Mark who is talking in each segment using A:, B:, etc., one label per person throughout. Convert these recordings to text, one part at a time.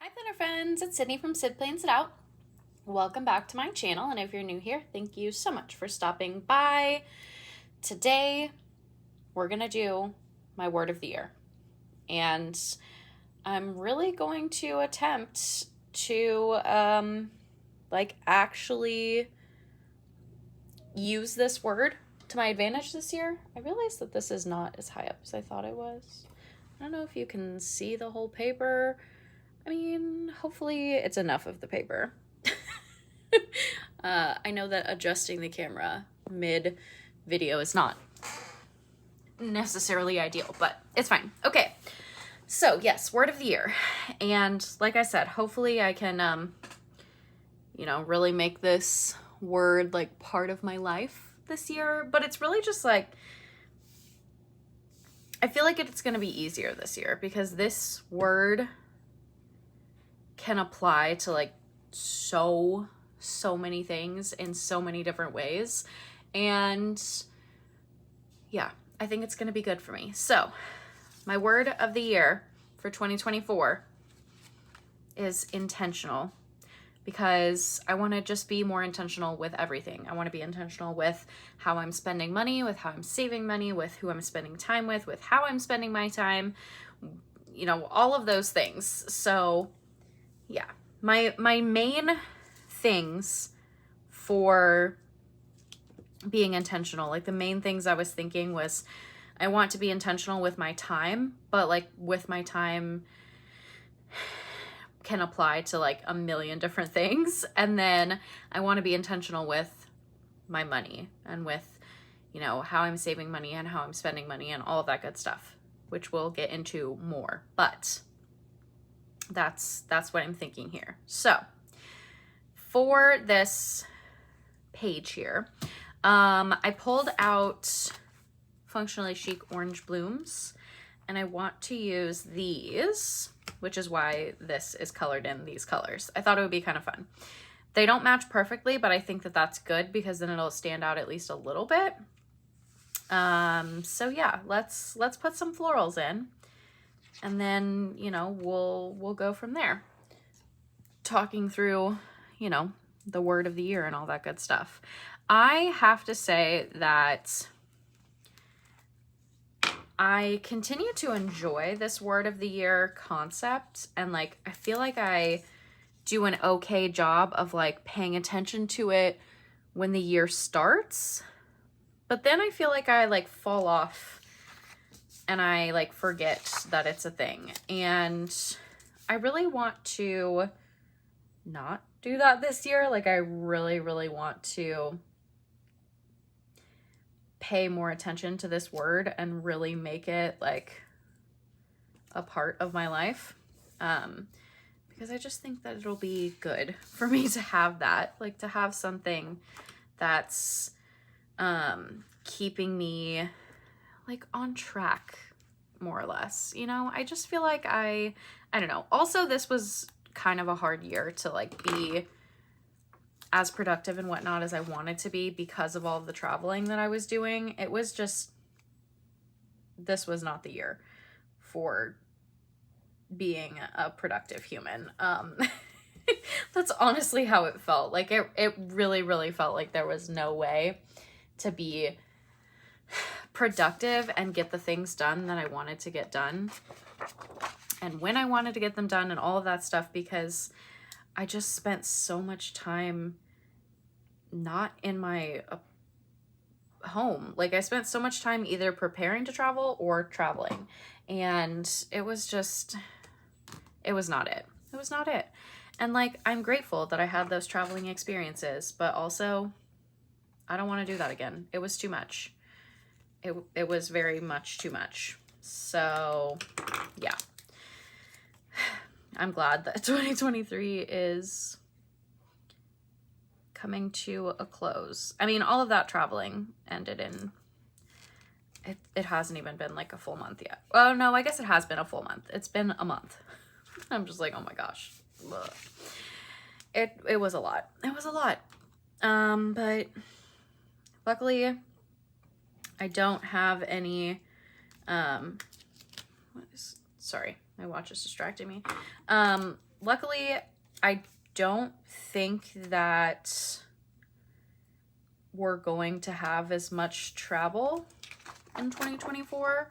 A: Hi Planner friends, it's Sydney from Sid Plans It Out. Welcome back to my channel, and if you're new here, thank you so much for stopping by. Today, we're gonna do my word of the year, and I'm really going to attempt to actually use this word to my advantage this year. I realized that this is not as high up as I thought it was. I don't know if you can see the whole paper. I mean, hopefully it's enough of the paper. I know that adjusting the camera mid-video is not necessarily ideal, but it's fine. Okay, so yes, word of the year. And like I said, hopefully I can, really make this word like part of my life this year. But it's really just like, I feel like it's going to be easier this year because this word can apply to like so many things in so many different ways. And yeah, I think it's going to be good for me. So my word of the year for 2024 is intentional, because I want to just be more intentional with everything. I want to be intentional with how I'm spending money, with how I'm saving money, with who I'm spending time with how I'm spending my time, all of those things. So yeah, my main things for being intentional, like the main things I was thinking was, I want to be intentional with my time, but like with my time can apply to like a million different things. And then I want to be intentional with my money and with, how I'm saving money and how I'm spending money and all of that good stuff, which we'll get into more. But that's what I'm thinking here. So for this page here, I pulled out Functionally Chic Orange Blooms, and I want to use these, which is why this is colored in these colors. I thought it would be kind of fun. They don't match perfectly, but I think that that's good because then it'll stand out at least a little bit. So yeah, let's put some florals in, and then, we'll go from there. Talking through, the word of the year and all that good stuff. I have to say that I continue to enjoy this word of the year concept, and like I feel like I do an okay job of like paying attention to it when the year starts, but then I feel like I like fall off and I like forget that it's a thing. And I really want to not do that this year. Like I really want to pay more attention to this word and really make it like a part of my life, because I just think that it'll be good for me to have that, like to have something that's keeping me like on track, more or less. I just feel like I don't know. Also, this was kind of a hard year to like be as productive and whatnot as I wanted to be because of all of the traveling that I was doing. It was just, this was not the year for being a productive human. That's honestly how it felt. Like it really felt like there was no way to be productive and get the things done that I wanted to get done and when I wanted to get them done and all of that stuff, because I just spent so much time not in my home. Like I spent so much time either preparing to travel or traveling, and it was not it. It was not it. And like, I'm grateful that I had those traveling experiences, but also I don't want to do that again. It was too much. It was very much too much. So yeah, I'm glad that 2023 is coming to a close. I mean, all of that traveling ended in, it hasn't even been like a full month yet. Well, no, I guess it has been a full month. It's been a month. I'm just like, oh my gosh. Ugh. It was a lot. It was a lot. But luckily I don't have any, sorry, my watch is distracting me. luckily, I don't think that we're going to have as much travel in 2024.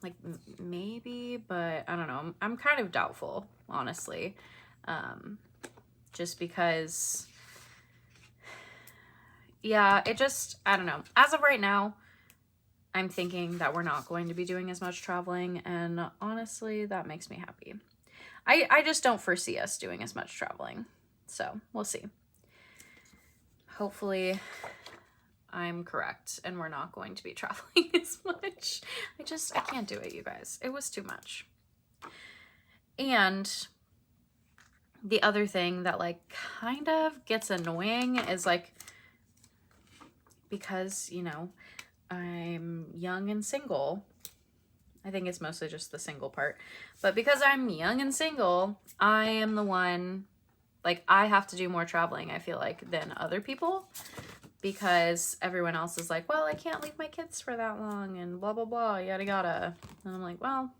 A: Like maybe, but I don't know. I'm kind of doubtful, honestly. Just because, yeah, it just, I don't know. As of right now, I'm thinking that we're not going to be doing as much traveling, and honestly, that makes me happy. I just don't foresee us doing as much traveling, so we'll see. Hopefully I'm correct and we're not going to be traveling as much. I can't do it, you guys. It was too much. And the other thing that like kind of gets annoying is like, because, you know, I'm young and single. I think it's mostly just the single part. But because I'm young and single, I am the one, like, I have to do more traveling, I feel like, than other people. Because everyone else is like, well, I can't leave my kids for that long and blah, blah, blah, yada, yada. And I'm like, well,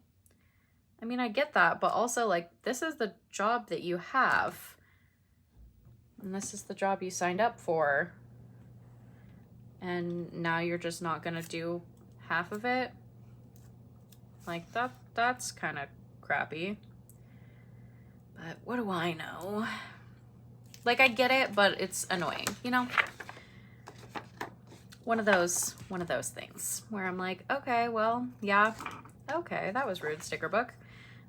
A: I mean, I get that. But also, like, this is the job that you have. And this is the job you signed up for. And now you're just not going to do half of it. Like, that's kind of crappy. But what do I know? Like, I get it, but it's annoying, you know? One of those things where I'm like, okay, well, yeah, okay, that was rude, sticker book.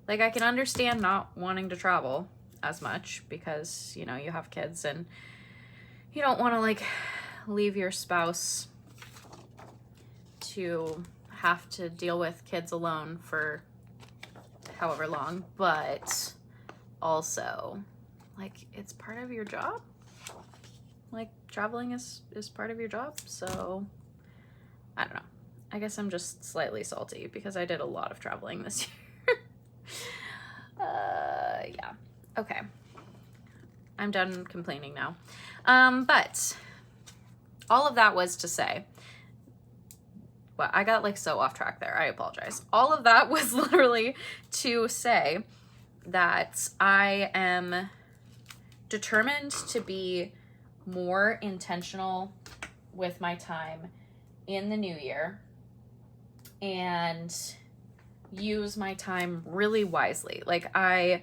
A: Like, I can understand not wanting to travel as much because, you know, you have kids and you don't want to, like, leave your spouse to have to deal with kids alone for however long, but also, like, it's part of your job. Like, traveling is part of your job, so I don't know. I guess I'm just slightly salty because I did a lot of traveling this year. Yeah. Okay. I'm done complaining now. But all of that was to say, well, I got like so off track there. I apologize. All of that was literally to say that I am determined to be more intentional with my time in the new year and use my time really wisely. Like I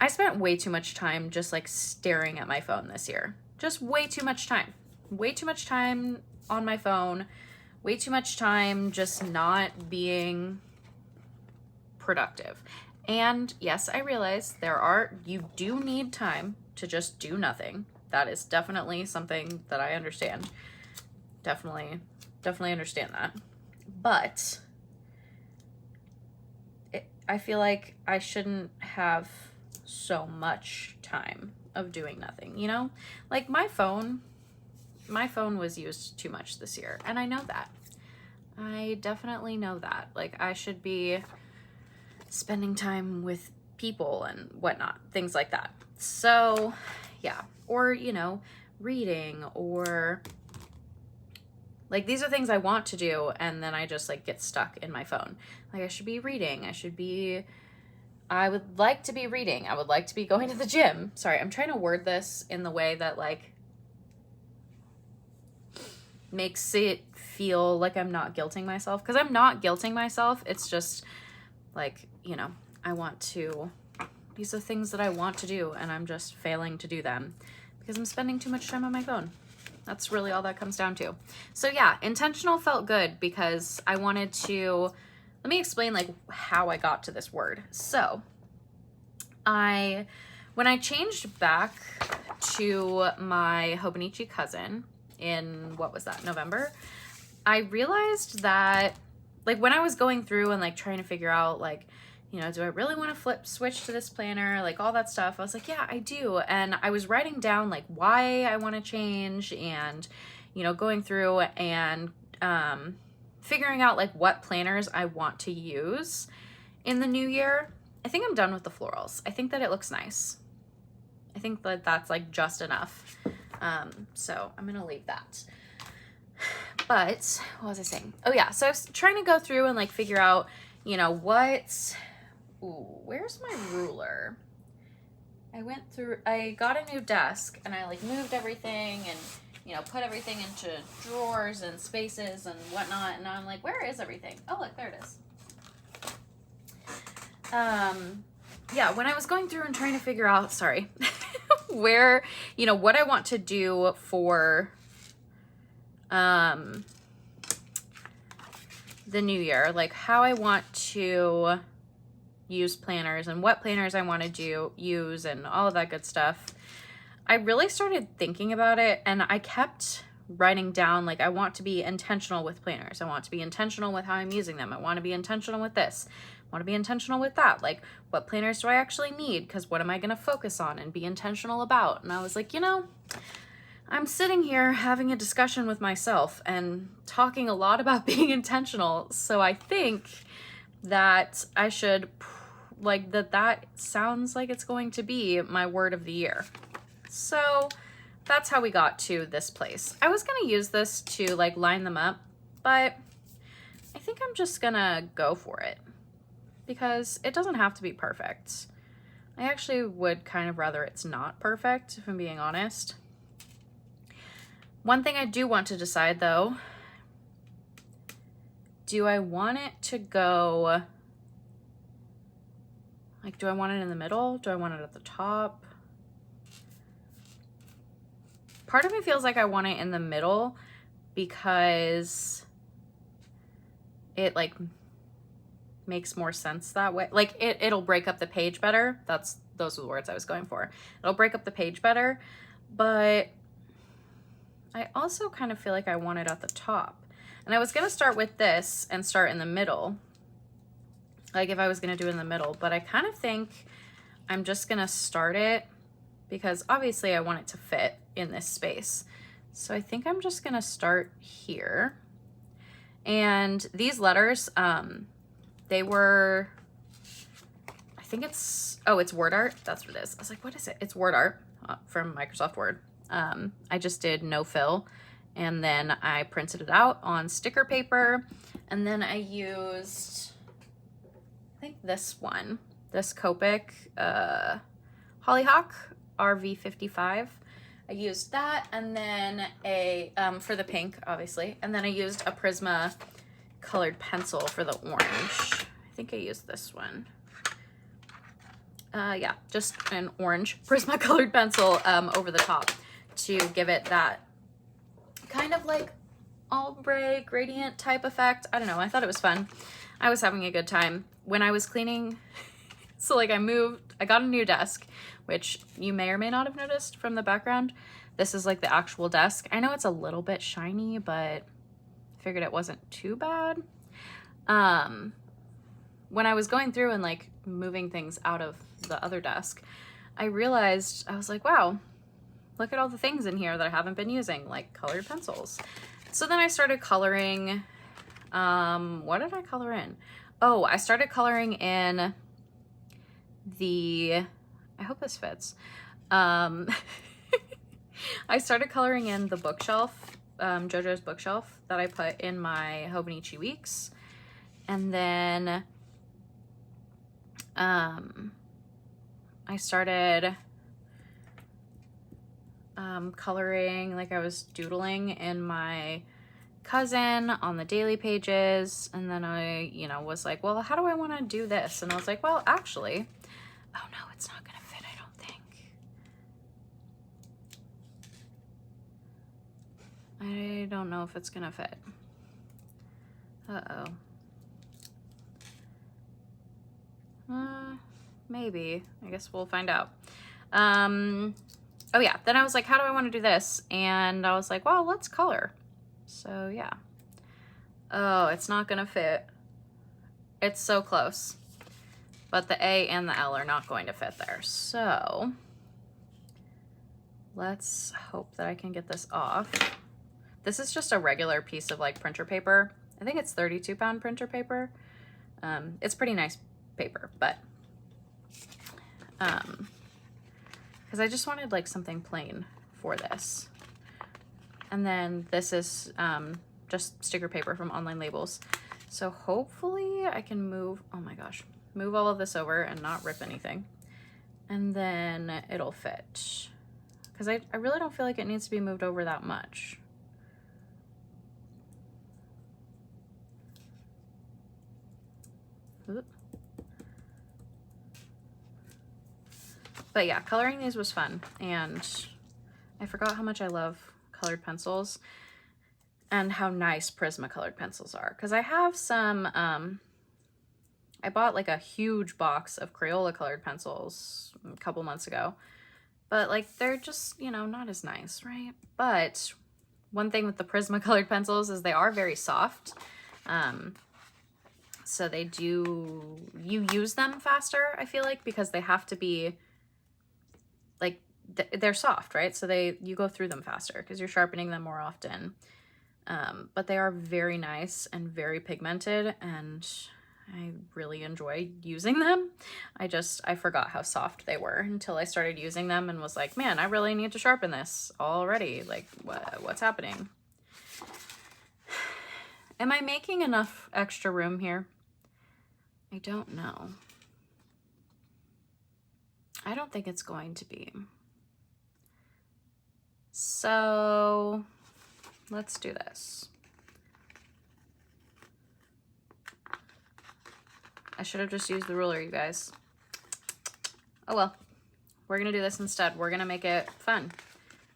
A: spent way too much time just like staring at my phone this year. Just way too much time. Way too much time on my phone. Way too much time just not being productive. And yes, I realize you do need time to just do nothing. That is definitely something that I understand. Definitely understand that. But I feel like I shouldn't have so much time of doing nothing, you know? Like my phone was used too much this year, and I know that. I definitely know that. Like I should be spending time with people and whatnot, things like that. So yeah, or, you know, reading, or like these are things I want to do and then I just like get stuck in my phone. Like I should be reading. I would like to be reading. I would like to be going to the gym. Sorry, I'm trying to word this in the way that like makes it feel like I'm not guilting myself, because I'm not guilting myself. It's just like, you know, these are things that I want to do and I'm just failing to do them because I'm spending too much time on my phone. That's really all that comes down to. So yeah, intentional felt good because I wanted to, let me explain like how I got to this word. So when I changed back to my Hobonichi cousin in, what was that, November, I realized that like when I was going through and like trying to figure out like, you know, do I really want to switch to this planner? Like all that stuff. I was like, yeah, I do. And I was writing down like why I want to change and, you know, going through and figuring out like what planners I want to use in the new year. I think I'm done with the florals. I think that it looks nice. I think that that's like just enough. So I'm going to leave that. But what was I saying? Oh yeah. So I was trying to go through and like figure out, you know, what ooh, where's my ruler? I got a new desk and I like moved everything and, you know, put everything into drawers and spaces and whatnot. And now I'm like, where is everything? Oh, look, there it is. Yeah, when I was going through and trying to figure out, sorry, where, you know, what I want to do for, the new year, like how I want to use planners and what planners I want to use and all of that good stuff. I really started thinking about it and I kept writing down, like, I want to be intentional with planners. I want to be intentional with how I'm using them. I want to be intentional with this. I want to be intentional with that. Like, what planners do I actually need? Because what am I going to focus on and be intentional about? And I was like, you know, I'm sitting here having a discussion with myself and talking a lot about being intentional. So I think that I should, like, that sounds like it's going to be my word of the year. So that's how we got to this place. I was going to use this to like line them up, but I think I'm just gonna go for it because it doesn't have to be perfect. I actually would kind of rather it's not perfect, if I'm being honest. One thing I do want to decide though, do I want it to go, like, do I want it in the middle? Do I want it at the top? Part of me feels like I want it in the middle because it like makes more sense that way. Like it'll break up the page better. Those are the words I was going for. It'll break up the page better, but I also kind of feel like I want it at the top. And I was gonna start with this and start in the middle, like if I was gonna do it in the middle, but I kind of think I'm just gonna start it because obviously I want it to fit in this space. So I think I'm just gonna start here. And these letters, they were, I think it's word art. That's what it is. I was like, what is it? It's word art from Microsoft Word. I just did no fill and then I printed it out on sticker paper. And then I used, I think this one, this Copic Hollyhock RV55. I used that and then for the pink, obviously. And then I used a Prisma colored pencil for the orange. I think I used this one. Yeah, just an orange Prisma colored pencil over the top to give it that kind of like ombre gradient type effect. I don't know, I thought it was fun. I was having a good time. When I was cleaning, so like I got a new desk, which you may or may not have noticed from the background. This is like the actual desk. I know it's a little bit shiny, but I figured it wasn't too bad. When I was going through and like moving things out of the other desk, I realized, I was like, wow, look at all the things in here that I haven't been using, like colored pencils. So then I started coloring, what did I color in? Oh, I started coloring in I hope this fits. I started coloring in the bookshelf, JoJo's bookshelf that I put in my Hobonichi Weeks. And then I started coloring, like I was doodling in my cousin on the daily pages. And then I, you know, was like, well, how do I want to do this? And I was like, well, actually, oh no, it's not gonna fit, I don't think. I don't know if it's gonna fit. Uh-oh. Maybe. I guess we'll find out. Oh yeah, then I was like, how do I want to do this? And I was like, well, let's color. So yeah. Oh, it's not gonna fit. It's so close. But the A and the L are not going to fit there. So let's hope that I can get this off. This is just a regular piece of like printer paper. I think it's 32-pound printer paper. It's pretty nice paper, but because I just wanted like something plain for this. And then this is just sticker paper from Online Labels. So hopefully I can move, oh my gosh, move all of this over and not rip anything. And then it'll fit. Because I really don't feel like it needs to be moved over that much. Oop. But yeah, coloring these was fun. And I forgot how much I love colored pencils and how nice Prismacolor pencils are. Because I have some, I bought like a huge box of Crayola colored pencils a couple months ago. But like, they're just, you know, not as nice, right? But one thing with the Prismacolor pencils is they are very soft. So they do, you use them faster, I feel like, because they have to be like, they're soft, right? So you go through them faster because you're sharpening them more often. But they are very nice and very pigmented, and I really enjoy using them. I forgot how soft they were until I started using them and was like, man, I really need to sharpen this already. Like, what's happening? Am I making enough extra room here? I don't know. I don't think it's going to be. So let's do this. I should have just used the ruler, you guys. Oh well, we're gonna do this instead. We're gonna make it fun.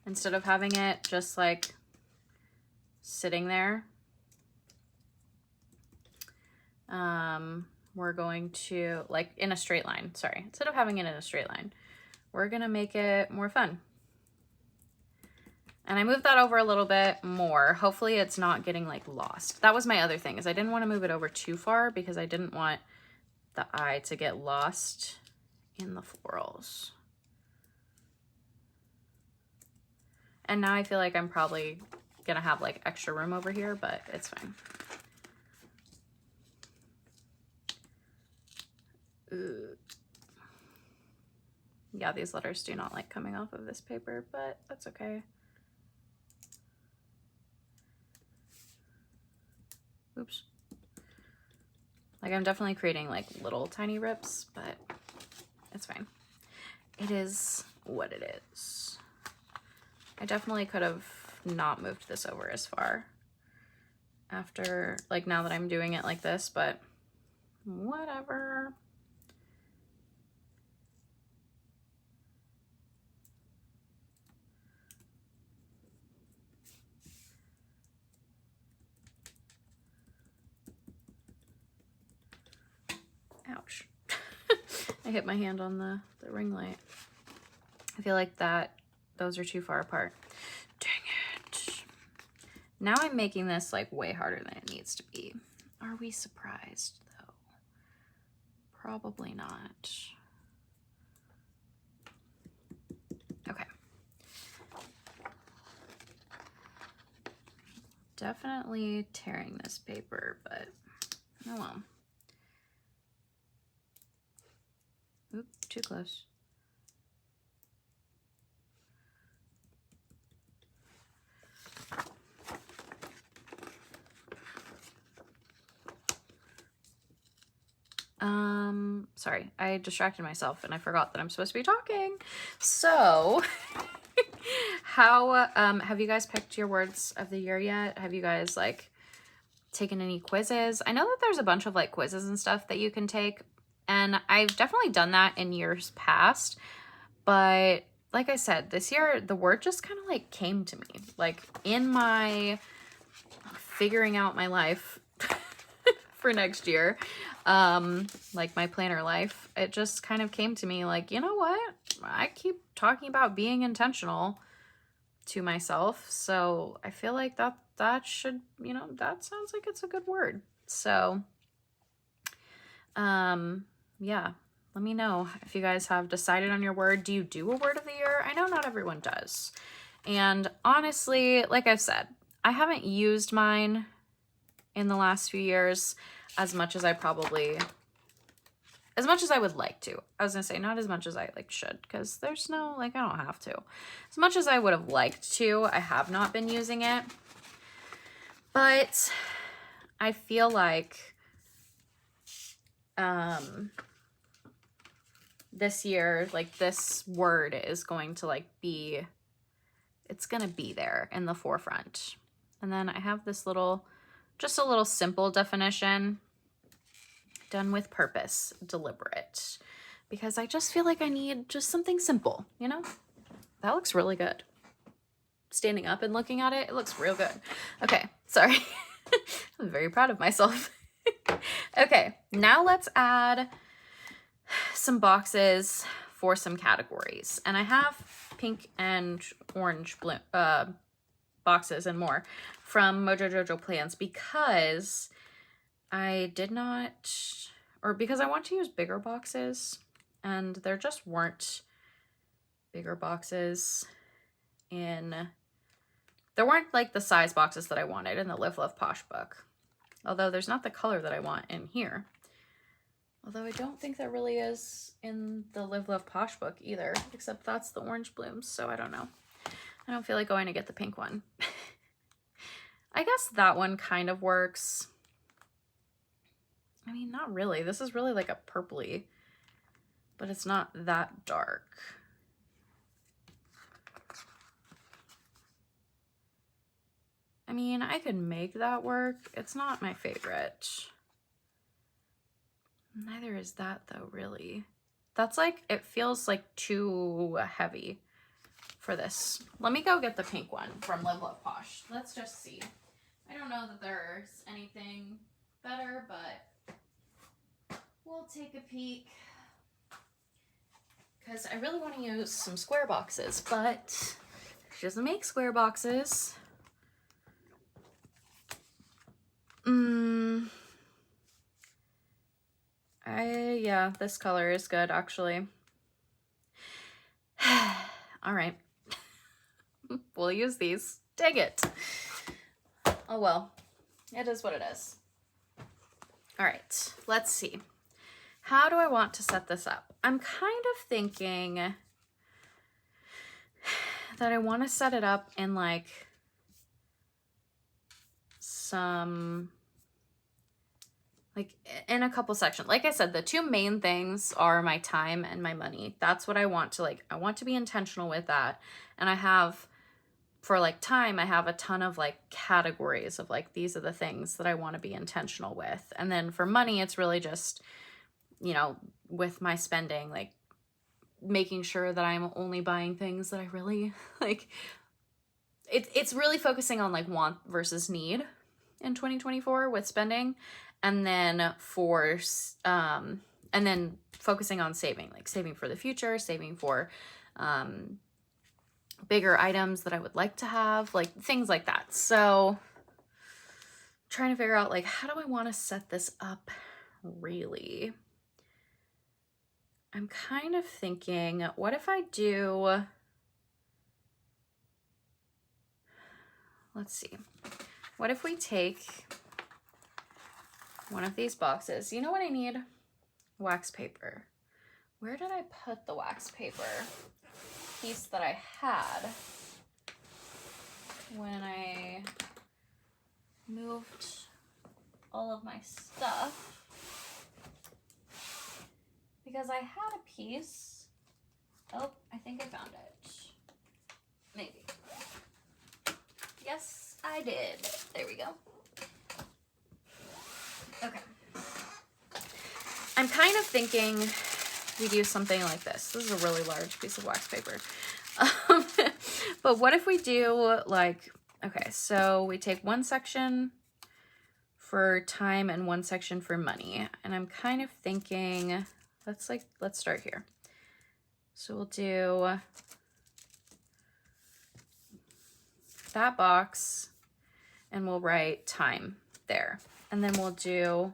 A: Instead of having it just like sitting there, we're going to, like, in a straight line, sorry. Instead of having it in a straight line, we're gonna make it more fun. And I moved that over a little bit more. Hopefully it's not getting like lost. That was my other thing, is I didn't want to move it over too far because I didn't want the eye to get lost in the florals. And now I feel like I'm probably gonna have like extra room over here, but it's fine. Ooh. Yeah, these letters do not like coming off of this paper, but that's okay. Oops. Like, I'm definitely creating like little tiny rips, but it's fine. It is what it is. I definitely could have not moved this over as far after, like, now that I'm doing it like this, but whatever. Ouch. I hit my hand on the ring light. I feel like those are too far apart. Dang it. Now I'm making this like way harder than it needs to be. Are we surprised though? Probably not. Okay. Definitely tearing this paper, but oh well. Oop, too close. Sorry, I distracted myself and I forgot that I'm supposed to be talking. So, how, have you guys picked your words of the year yet? Have you guys like taken any quizzes? I know that there's a bunch of like quizzes and stuff that you can take, and I've definitely done that in years past, but like I said, this year the word just kind of like came to me, like in my figuring out my life for next year, like my planner life, it just kind of came to me like, you know what? I keep talking about being intentional to myself, so I feel like that should, you know, that sounds like it's a good word. So, yeah, let me know if you guys have decided on your word. Do you do a word of the year? I know not everyone does. And honestly, like I've said, I haven't used mine in the last few years as much as I would like to. I was gonna say not as much as I like should, because there's no, like, I don't have to. As much as I would have liked to, I have not been using it. But I feel like this year, like this word is going to like be, it's gonna be there in the forefront. And then I have this little, just a little simple definition, done with purpose, deliberate, because I just feel like I need just something simple, you know? That looks really good. Standing up and looking at it, it looks real good. Okay, sorry. I'm very proud of myself. Okay, now let's add some boxes for some categories. And I have pink and orange boxes and more from Mojo Jojo Plans because I did not, or because I want to use bigger boxes, and there just weren't bigger boxes there weren't like the size boxes that I wanted in the Live Love Posh book. Although there's not the color that I want in here. Although I don't think there really is in the Live Love Posh book either, except that's the orange blooms, so I don't know. I don't feel like going to get the pink one. I guess that one kind of works. I mean, not really. This is really like a purpley, but it's not that dark. I mean, I could make that work. It's not my favorite. Neither is that though, really. That's like, it feels like too heavy for this. Let me go get the pink one from Live Love Posh. Let's just see. I don't know that there's anything better, but we'll take a peek. Because I really want to use some square boxes, but she doesn't make square boxes. Yeah, this color is good, actually. All right. We'll use these. Dang it. Oh, well. It is what it is. All right. Let's see. How do I want to set this up? I'm kind of thinking that I want to set it up in like some, like in a couple sections. Like I said, the two main things are my time and my money. That's what I want to like, I want to be intentional with that. And I have, for like time, I have a ton of like categories of like, these are the things that I want to be intentional with. And then for money, it's really just, you know, with my spending, like making sure that I'm only buying things that I really like. It's really focusing on like want versus need in 2024 with spending. And then and then focusing on saving, like saving for the future, saving for bigger items that I would like to have, like things like that. So trying to figure out like, how do I want to set this up really? I'm kind of thinking, what if I do, let's see, what if we take one of these boxes? You know what I need? Wax paper. Where did I put the wax paper piece that I had when I moved all of my stuff? Because I had a piece. Oh, I think I found it. Maybe. Yes, I did. There we go. Okay. I'm kind of thinking we do something like this. This is a really large piece of wax paper. But what if we do like, okay, so we take one section for time and one section for money. And I'm kind of thinking, let's start here. So we'll do that box and we'll write time there. And then we'll do,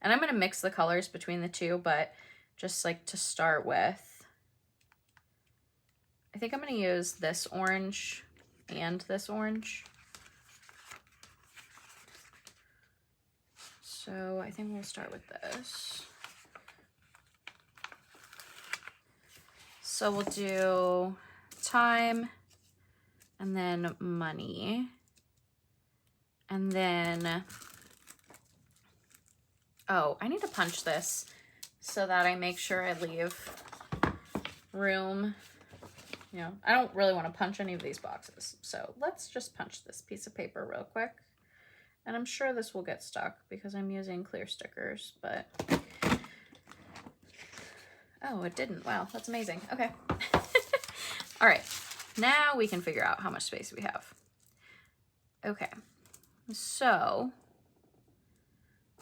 A: and I'm going to mix the colors between the two, but just like to start with, I think I'm going to use this orange and this orange. So I think we'll start with this. So we'll do time and then money. And then Oh, I need to punch this so that I make sure I leave room. You know, I don't really want to punch any of these boxes. So let's just punch this piece of paper real quick. And I'm sure this will get stuck because I'm using clear stickers, but... Oh, it didn't. Wow, that's amazing. Okay. All right. Now we can figure out how much space we have. Okay. So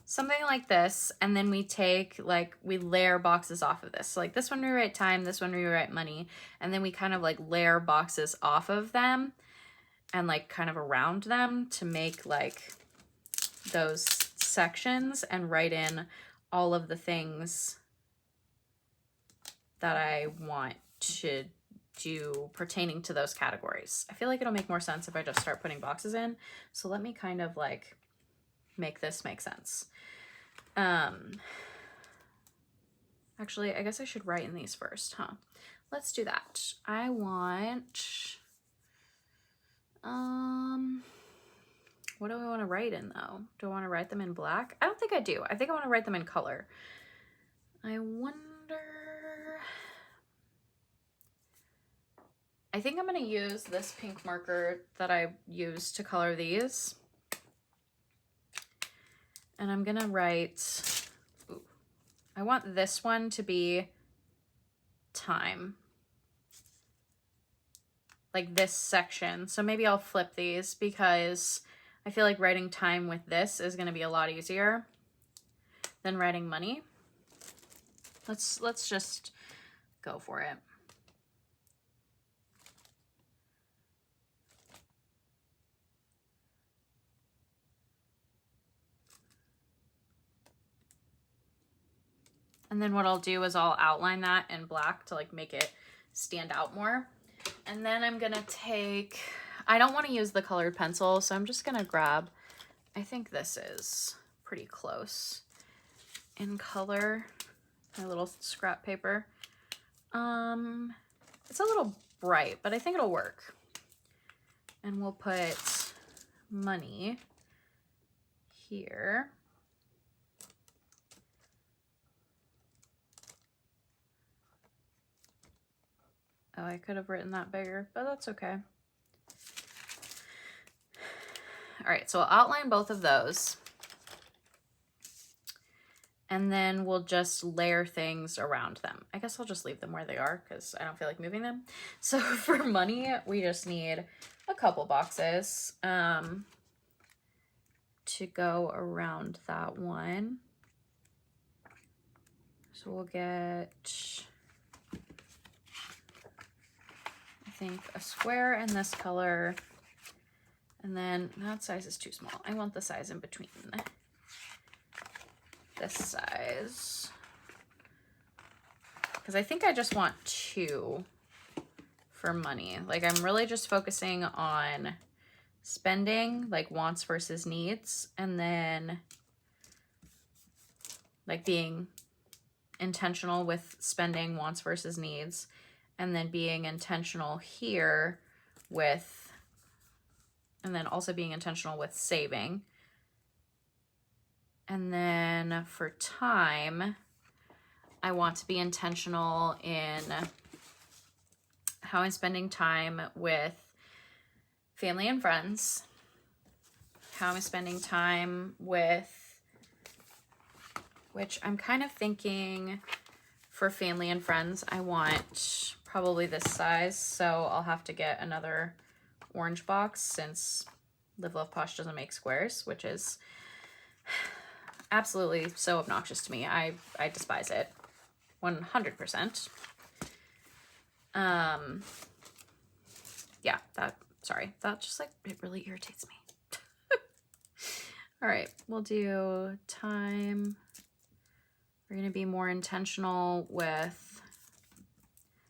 A: something like this, and then we take, like, we layer boxes off of this. So like this one we write time, this one we write money, and then we kind of like layer boxes off of them and like kind of around them to make like those sections and write in all of the things that I want to do pertaining to those categories. I feel like it'll make more sense if I just start putting boxes in. So let me kind of like make this make sense. Actually, I guess I should write in these first, huh? Let's do that. I want, what do I want to write in though? Do I want to write them in black? I don't think I do. I think I want to write them in color. I wonder, I think I'm going to use this pink marker that I used to color these. And I'm going to write, ooh, I want this one to be time. Like this section. So maybe I'll flip these because I feel like writing time with this is going to be a lot easier than writing money. Let's just go for it. And then what I'll do is I'll outline that in black to like make it stand out more. And then I'm gonna take, I don't want to use the colored pencil, so I'm just gonna grab, I think this is pretty close in color, my little scrap paper. It's a little bright, but I think it'll work. And we'll put money here. Oh, I could have written that bigger, but that's okay. All right, so I'll outline both of those. And then we'll just layer things around them. I guess I'll just leave them where they are because I don't feel like moving them. So for money, we just need a couple boxes to go around that one. So we'll get, I think, a square in this color. And then that size is too small. I want the size in between. This size. Because I think I just want 2 for money. Like I'm really just focusing on spending, like wants versus needs, and then like being intentional with spending wants versus needs, and then being intentional here with, and then also being intentional with saving. And then for time, I want to be intentional in how I'm spending time with family and friends, how I'm spending time with, which I'm kind of thinking for family and friends, I want probably this size. So I'll have to get another orange box since Live Love Posh doesn't make squares, which is absolutely so obnoxious to me. I despise it 100%. Yeah, that just like, it really irritates me. All right, we'll do time. We're going to be more intentional with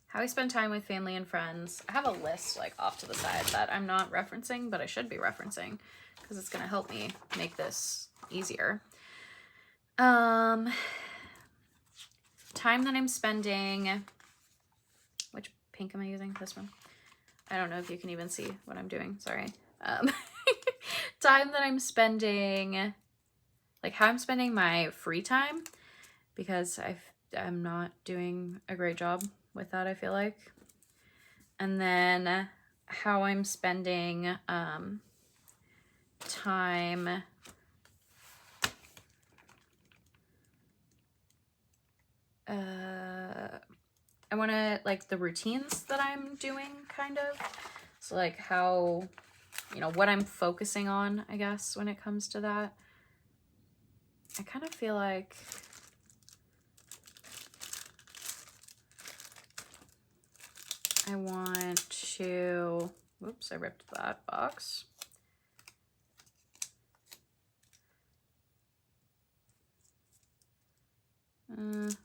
A: how I spend time with family and friends. I have a list like off to the side that I'm not referencing, but I should be referencing because it's going to help me make this easier. Time that I'm spending, which pink am I using? This one. I don't know if you can even see what I'm doing. Sorry. Time that I'm spending like how I'm spending my free time, because I'm not doing a great job with that, I feel like. And then how I'm spending time I want to like the routines that I'm doing, kind of. So like how, you know, what I'm focusing on, I guess, when it comes to that. I kind of feel like I want to, whoops, I ripped that box. I'm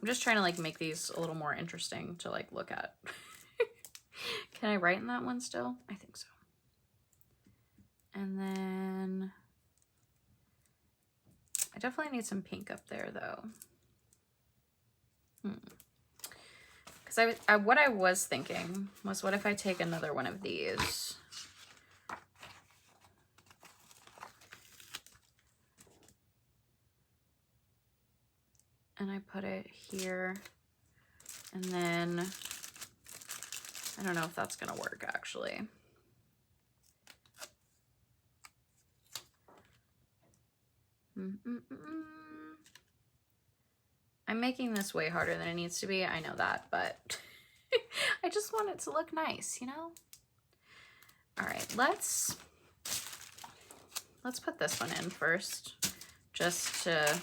A: just trying to like make these a little more interesting to like look at. Can I write in that one still? I think so. And then I definitely need some pink up there though. Because what I was thinking was, what if I take another one of these? And I put it here, and then I don't know if that's gonna work actually. I'm making this way harder than it needs to be, I know that, but I just want it to look nice, you know? All right, let's put this one in first, just to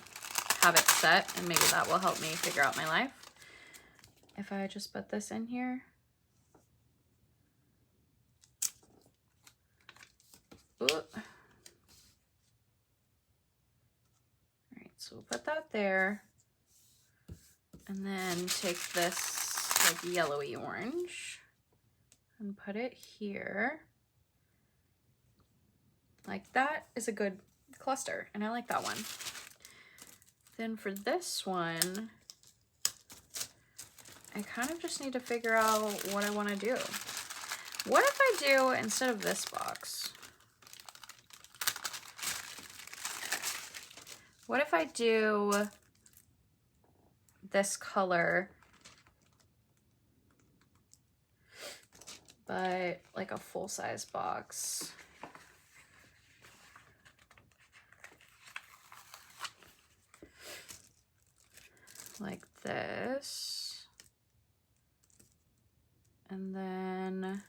A: have it set, and maybe that will help me figure out my life. If I just put this in here. Ooh. All right, so we'll put that there. And then take this like yellowy orange and put it here. Like that is a good cluster, and I like that one. Then for this one, I kind of just need to figure out what I want to do. What if I do, instead of this box, what if I do this color, but like a full-size box? Like this. And then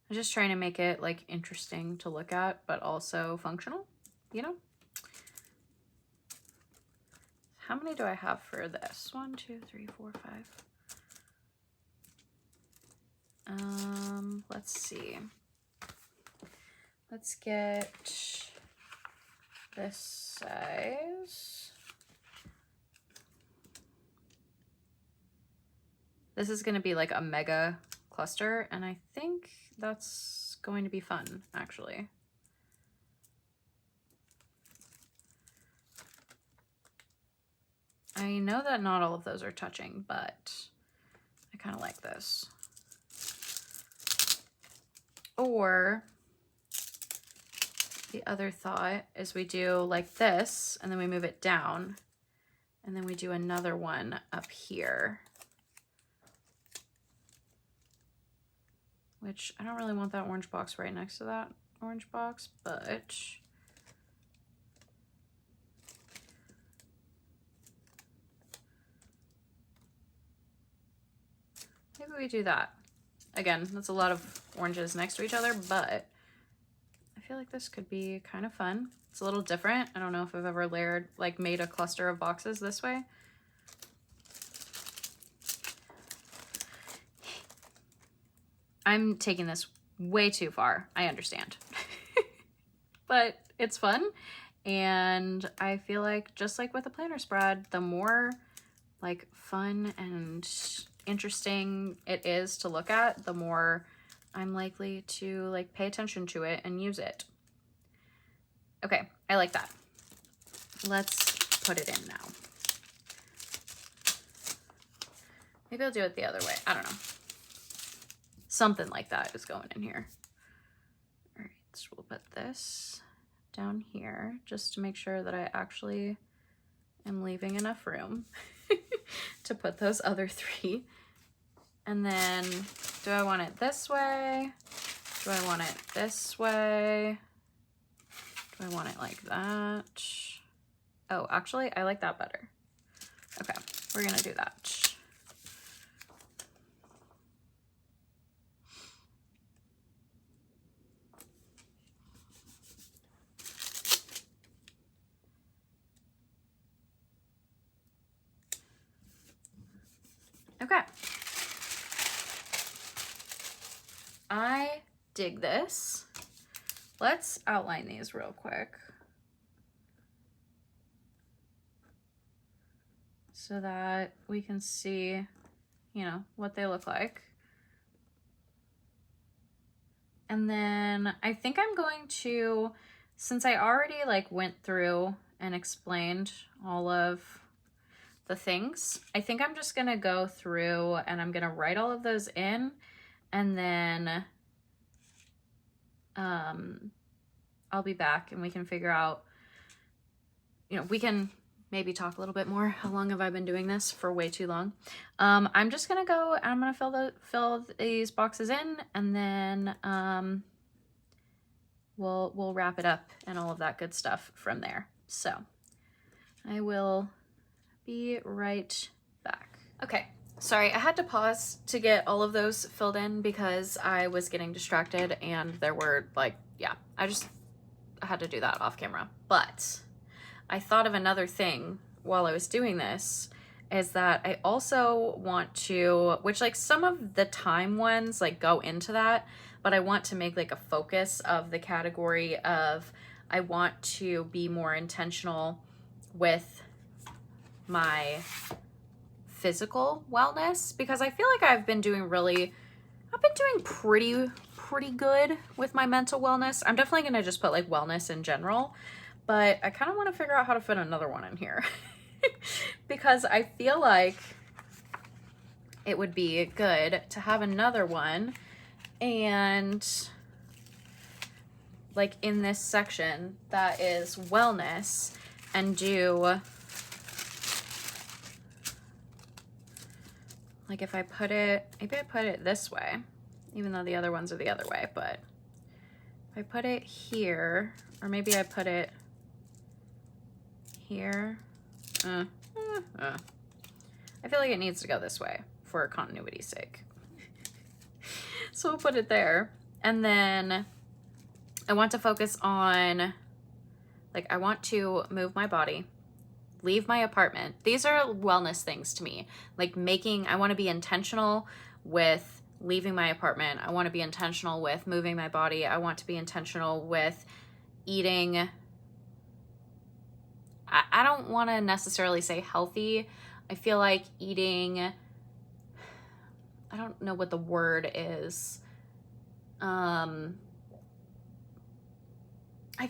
A: I'm just trying to make it like interesting to look at, but also functional, you know? How many do I have for this? 1, 2, 3, 4, 5. Let's see. Let's get this size. This is going to be like a mega cluster, and I think that's going to be fun, actually. I know that not all of those are touching, but I kind of like this. Or the other thought is we do like this, and then we move it down, and then we do another one up here. Which I don't really want that orange box right next to that orange box, but maybe we do that. Again, that's a lot of oranges next to each other, but I feel like this could be kind of fun. It's a little different. I don't know if I've ever layered, like made a cluster of boxes this way. I'm taking this way too far, I understand. But it's fun, and I feel like just like with a planner spread, the more like fun and interesting it is to look at, the more I'm likely to like pay attention to it and use it. Okay, I like that. Let's put it in now. Maybe I'll do it the other way. I don't know. Something like that is going in here. All right, so we'll put this down here just to make sure that I actually am leaving enough room to put those other three. And then, do I want it this way? Do I want it this way? Do I want it like that? Oh, actually, I like that better. Okay, we're gonna do that. Okay. I dig this. Let's outline these real quick so that we can see, you know, what they look like. And then I think I'm going to, since I already like went through and explained all of the things, I think I'm just gonna go through and I'm gonna write all of those in, and then I'll be back and we can figure out, you know, we can maybe talk a little bit more. How long have I been doing this? For way too long. I'm just gonna go and I'm gonna fill these boxes in, and then we'll wrap it up and all of that good stuff from there. So I will be right back. Okay, sorry, I had to pause to get all of those filled in because I was getting distracted and there were like, yeah, I had to do that off camera. But I thought of another thing while I was doing this, is that I also want to, which like some of the time ones like go into that, but I want to make like a focus of the category of, I want to be more intentional with my physical wellness, because I feel like I've been doing pretty good with my mental wellness. I'm definitely going to just put like wellness in general, but I kind of want to figure out how to fit another one in here because I feel like it would be good to have another one, and like in this section that is wellness, and do like, if I put it, maybe I put it this way, even though the other ones are the other way, but if I put it here, or maybe I put it here. I feel like it needs to go this way for continuity's sake. So we'll put it there. And then I want to focus on, like, I want to move my body, leave my apartment. These are wellness things to me. Like I want to be intentional with leaving my apartment. I want to be intentional with moving my body. I want to be intentional with eating. I don't want to necessarily say healthy. I feel like eating, I don't know what the word is. I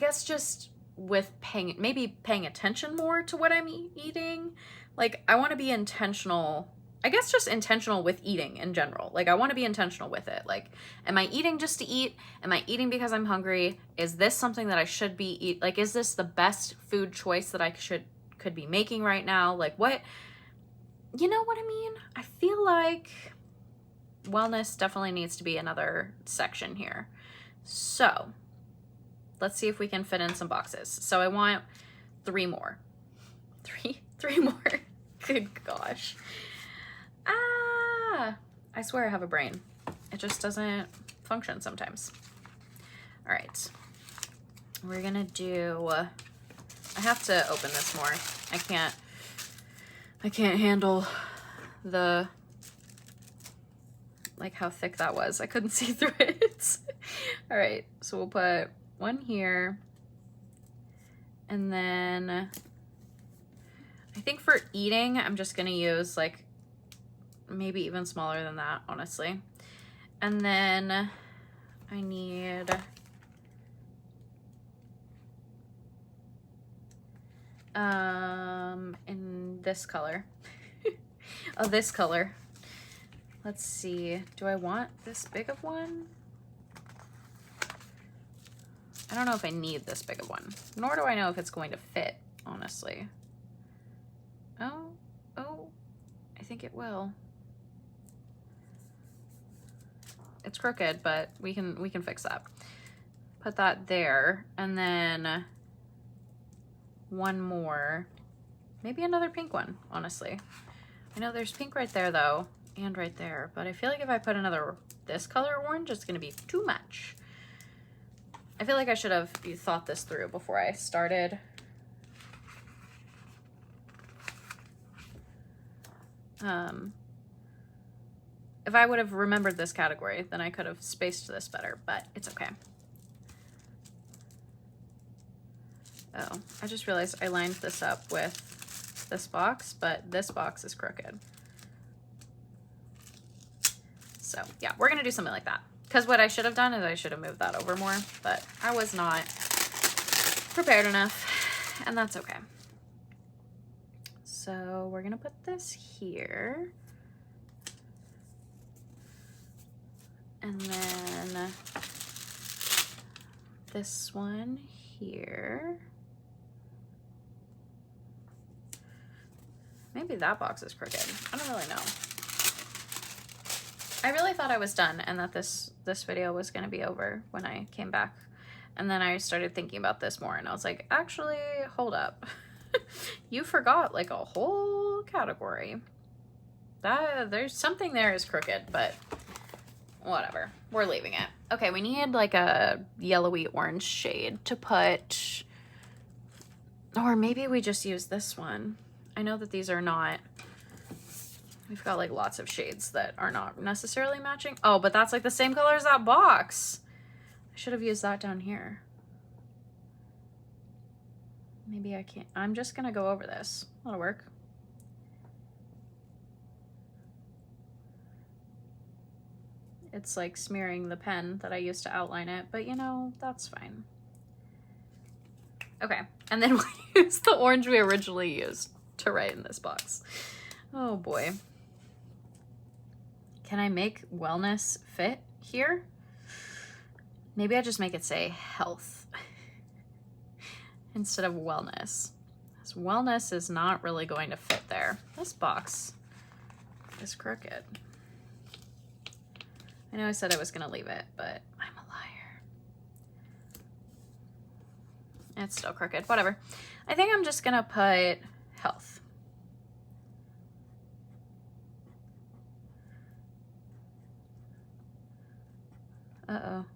A: guess just with maybe paying attention more to what I'm eating. Like, I want to be intentional, I guess just intentional with eating in general. Like, I want to be intentional with it. Like, am I eating just to eat? Am I eating because I'm hungry? Is this something that I should be like, is this the best food choice that I could be making right now? Like, what, you know what I mean? I feel like wellness definitely needs to be another section here. So let's see if we can fit in some boxes. So I want three more. Three more. Good gosh. I swear I have a brain. It just doesn't function sometimes. All right. We're gonna do, I have to open this more. I can't handle the, like, how thick that was. I couldn't see through it. All right, so we'll put one here, and then I think for eating, I'm just gonna use like maybe even smaller than that, honestly. And then I need in this color. Oh, this color. Let's see. Do I want this big of one? I don't know if I need this big of one, nor do I know if it's going to fit, honestly. Oh, I think it will. It's crooked, but we can fix that. Put that there, and then one more, maybe another pink one, honestly. I know there's pink right there though, and right there, but I feel like if I put another this color orange, it's gonna be too much. I feel like I should have thought this through before I started. If I would have remembered this category, then I could have spaced this better, but it's okay. Oh, I just realized I lined this up with this box, but this box is crooked. So yeah, we're gonna do something like that. Because what I should have done is I should have moved that over more, but I was not prepared enough, and that's okay. So we're gonna put this here. And then this one here. Maybe that box is crooked. I don't really know. I really thought I was done and that this video was gonna be over when I came back. And then I started thinking about this more and I was like, actually, hold up. You forgot like a whole category. There's something there is crooked, but whatever. We're leaving it. Okay, we need like a yellowy orange shade to put, or maybe we just use this one. I know that these are not, we've got like lots of shades that are not necessarily matching. Oh, but that's like the same color as that box. I should have used that down here. Maybe I can't. I'm just gonna go over this. That'll work. It's like smearing the pen that I used to outline it, but you know, that's fine. Okay, and then we'll use the orange we originally used to write in this box. Oh boy. Can I make wellness fit here? Maybe I just make it say health instead of wellness. Because wellness is not really going to fit there. This box is crooked. I know I said I was gonna leave it, but I'm a liar. It's still crooked, whatever. I think I'm just gonna put health. Uh-oh.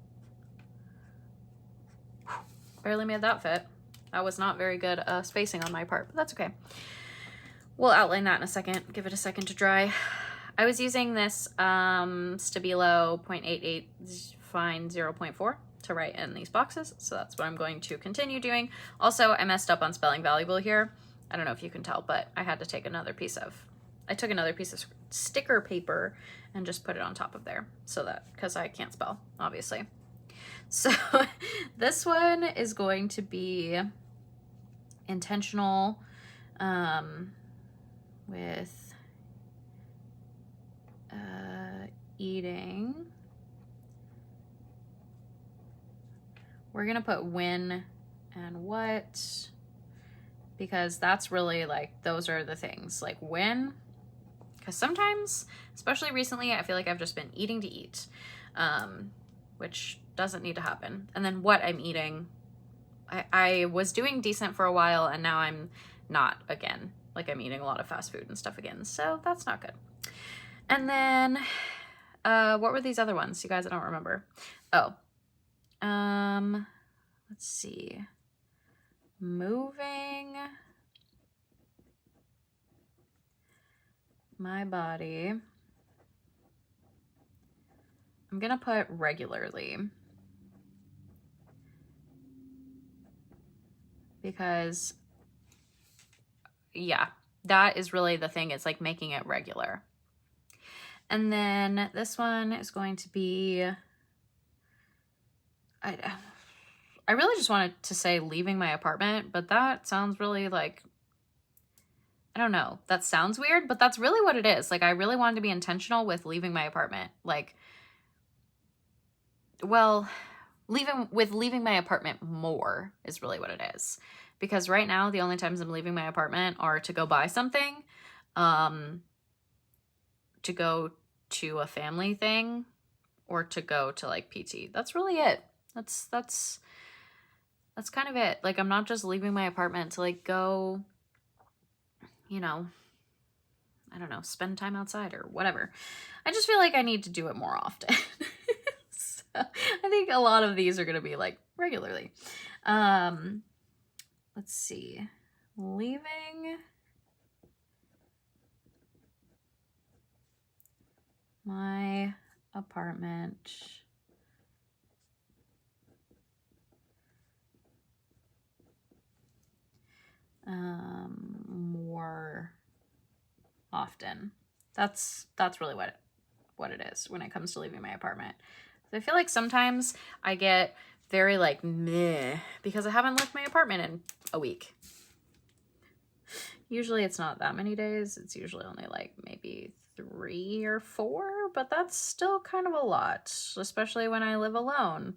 A: Barely made that fit. That was not very good spacing on my part, but that's okay. We'll outline that in a second. Give it a second to dry. I was using this Stabilo 0.88 fine 0.4 to write in these boxes, so that's what I'm going to continue doing. Also, I messed up on spelling valuable here. I don't know if you can tell, but I had to take another piece of, I took another piece of sticker paper and just put it on top of there, so that, because I can't spell, obviously. So this one is going to be intentional with eating. We're gonna put when and what, because that's really like, those are the things, like when, because sometimes, especially recently, I feel like I've just been eating to eat, which doesn't need to happen. And then what I'm eating, I was doing decent for a while and now I'm not again. Like I'm eating a lot of fast food and stuff again, so that's not good. And then what were these other ones? You guys, I don't remember. Oh, let's see. Moving my body. I'm gonna put regularly because yeah, that is really the thing. It's like making it regular. And then this one is going to be I really just wanted to say leaving my apartment, but that sounds really like, I don't know, that sounds weird, but that's really what it is. Like, I really wanted to be intentional with leaving my apartment. Like, well, leaving my apartment more is really what it is. Because right now, the only times I'm leaving my apartment are to go buy something, to go to a family thing, or to go to like PT. That's really it. That's kind of it. Like, I'm not just leaving my apartment to like go, you know, I don't know, spend time outside or whatever. I just feel like I need to do it more often. So I think a lot of these are going to be like regularly. Let's see. Leaving my apartment more often. That's really what it is when it comes to leaving my apartment. So I feel like sometimes I get very like meh because I haven't left my apartment in a week. Usually it's not that many days. It's usually only like maybe 3 or 4, but that's still kind of a lot, especially when I live alone.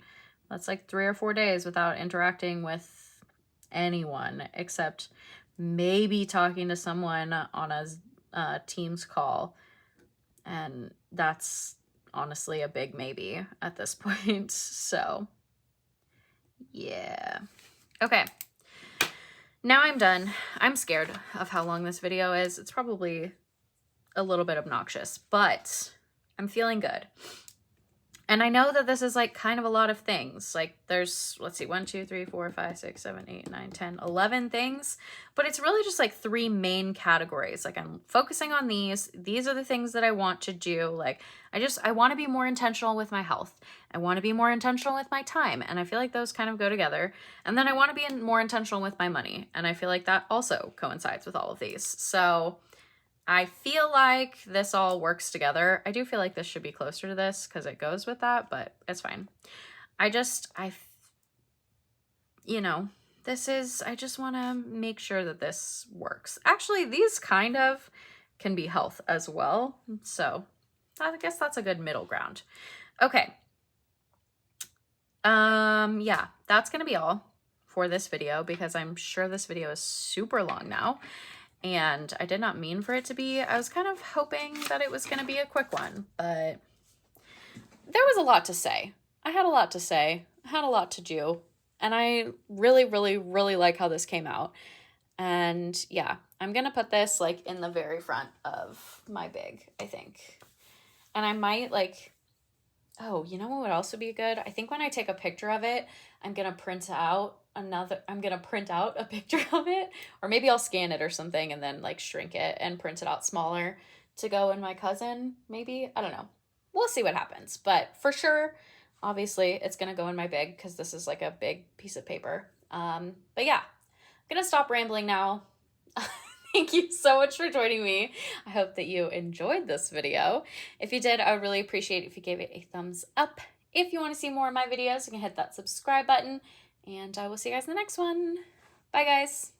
A: That's like 3 or 4 days without interacting with anyone except maybe talking to someone on a Teams call. And that's honestly a big maybe at this point. So, yeah. Okay. Now I'm done. I'm scared of how long this video is. It's probably a little bit obnoxious, but I'm feeling good. And I know that this is like kind of a lot of things. Like there's, let's see, 1, 2, 3, 4, 5, 6, 7, 8, 9, 10, 11 things, but it's really just like 3 main categories. Like I'm focusing on these. These are the things that I want to do. Like I want to be more intentional with my health. I want to be more intentional with my time. And I feel like those kind of go together. And then I want to be more intentional with my money. And I feel like that also coincides with all of these. So I feel like this all works together. I do feel like this should be closer to this because it goes with that, but it's fine. I just want to make sure that this works. Actually, these kind of can be health as well. So I guess that's a good middle ground. Okay. Yeah, that's going to be all for this video because I'm sure this video is super long now. And I did not mean for it to be. I was kind of hoping that it was going to be a quick one, but there was a lot to say. I had a lot to say. I had a lot to do. And I really, really, really like how this came out. And yeah, I'm going to put this like in the very front of my big, I think. And I might like, oh, you know what would also be good? I think when I take a picture of it, I'm going to print out a picture of it, or maybe I'll scan it or something and then like shrink it and print it out smaller to go in my cousin, maybe. I don't know. We'll see what happens. But for sure, obviously, it's going to go in my big because this is like a big piece of paper. But yeah, I'm going to stop rambling now. Thank you so much for joining me. I hope that you enjoyed this video. If you did, I would really appreciate it if you gave it a thumbs up. If you want to see more of my videos, you can hit that subscribe button. And I will see you guys in the next one. Bye, guys.